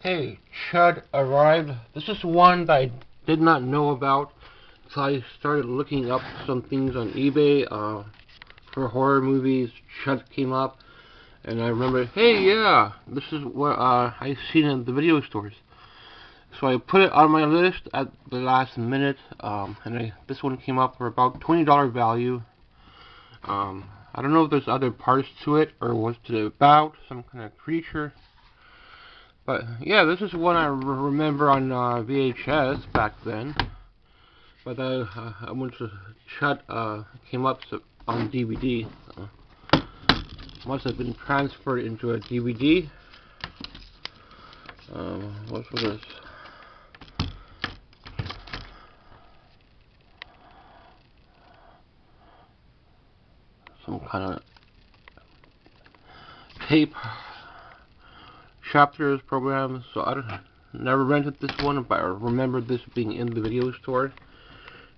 Hey, Chud arrived. This is one that I did not know about, so I started looking up some things on eBay for horror movies. Chud came up, and I remember, hey, yeah, this is what I've seen in the video stores. So I put it on my list at the last minute, and this one came up for about $20 value. I don't know if there's other parts to it, or what's it about, some kind of creature. But yeah, this is one I remember on VHS back then. But I went to Chud came up on DVD. Must have been transferred into a DVD. What's this? Some kind of tape chapters program. So I never rented this one, but I remember this being in the video store.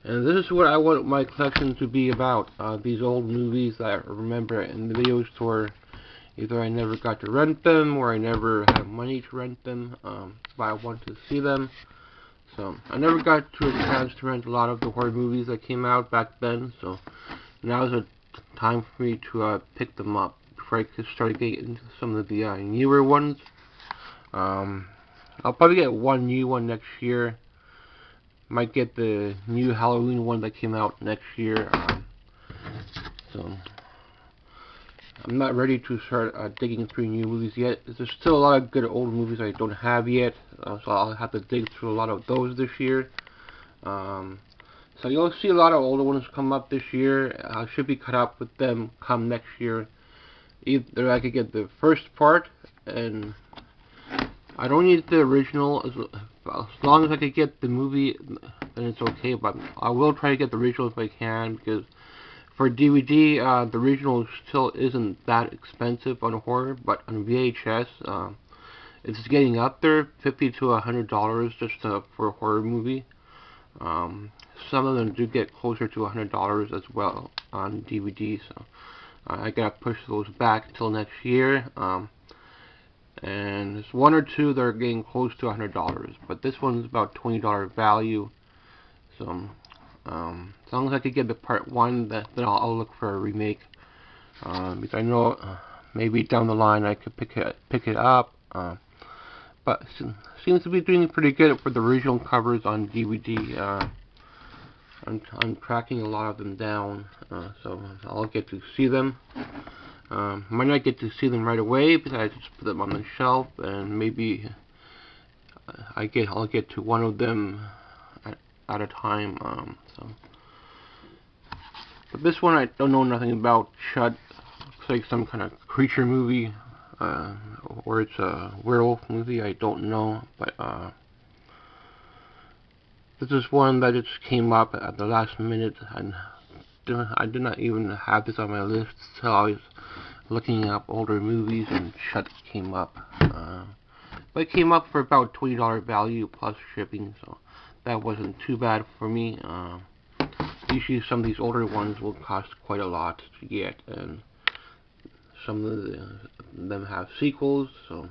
And this is what I want my collection to be about. These old movies that I remember in the video store. Either I never got to rent them, or I never had money to rent them, but I want to see them. So I never got to a chance to rent a lot of the horror movies that came out back then. So now is a time for me to pick them up before I could start getting into some of the newer ones. I'll probably get one new one next year. Might get the new Halloween one that came out next year. So I'm not ready to start digging through new movies yet. There's still a lot of good old movies I don't have yet, so I'll have to dig through a lot of those this year. So you'll see a lot of older ones come up this year. I should be caught up with them come next year. Either I could get the first part, and I don't need the original. As long as I could get the movie, then it's okay. But I will try to get the original if I can, because for DVD, the original still isn't that expensive on horror. But on VHS, it's getting up there, $50 to $100 just for a horror movie. Some of them do get closer to $100 as well on DVD. So I gotta push those back till next year. And there's one or two that are getting close to $100, but this one's about $20 value. So as long as I could get the part one, then I'll look for a remake. Because I know maybe down the line I could pick it up. But it seems to be doing pretty good for the original covers on DVD. I'm tracking a lot of them down, so I'll get to see them. Might not get to see them right away, because I just put them on the shelf, and maybe I'll get to one of them at a time. But this one I don't know nothing about. Chud looks like some kind of creature movie, or it's a werewolf movie. I don't know, but this is one that just came up at the last minute, and I did not even have this on my list, so I was looking up older movies, and Chud came up. But it came up for about $20 value plus shipping, so that wasn't too bad for me. Usually some of these older ones will cost quite a lot to get, and some of them have sequels, so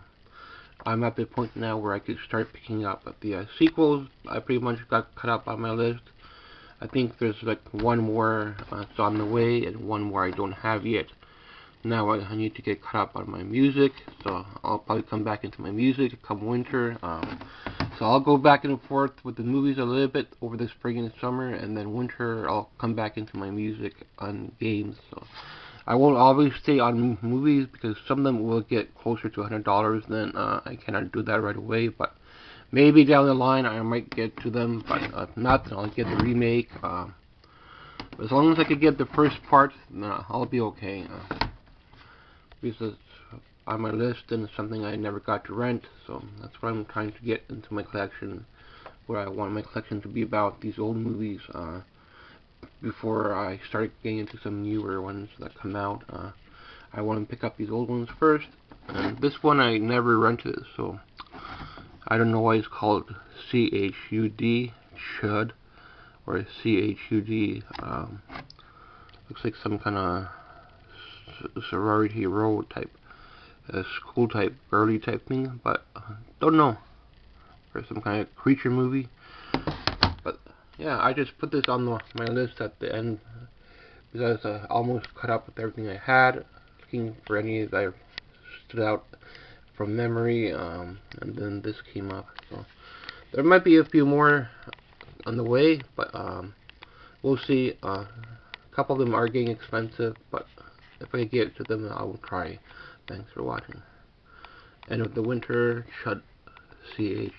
I'm at the point now where I could start picking up the sequels. I pretty much got cut up on my list. I think there's like one more that's on the way, and one more I don't have yet. Now I need to get caught up on my music, so I'll probably come back into my music come winter. So I'll go back and forth with the movies a little bit over the spring and summer, and then winter I'll come back into my music on games. So I won't always stay on movies, because some of them will get closer to $100. Then I cannot do that right away, but maybe down the line I might get to them. But if not, then I'll get the remake. As long as I could get the first part, then I'll be okay. Because it's on my list, and it's something I never got to rent, so that's what I'm trying to get into my collection, what I want my collection to be about, these old movies, before I start getting into some newer ones that come out. I want to pick up these old ones first, and this one I never rented, so I don't know why it's called CHUD, Chud, or CHUD. Looks like some kind of sorority row type, school type, girly type thing, but don't know. for some kind of creature movie. But yeah, I just put this on my list at the end because I almost caught up with everything I had, looking for any that stood out from memory, and then this came up. So there might be a few more on the way, but we'll see. A couple of them are getting expensive, but if I get to them, I will try. Thanks for watching. End of the Winter, chud, chud,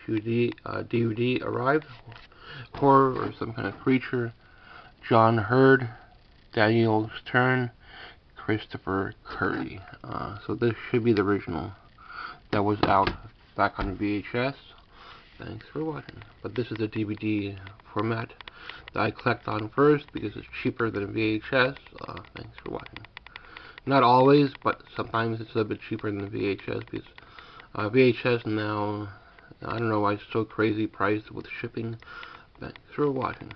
DVD arrived. Horror or some kind of creature. John Hurd, Daniel Stern, Christopher Curry. So this should be the original that was out back on VHS. Thanks for watching. But this is a DVD format that I collect on first because it's cheaper than VHS. Thanks for watching. Not always, but sometimes it's a bit cheaper than VHS because VHS now, I don't know why it's so crazy priced with shipping. Thanks for watching.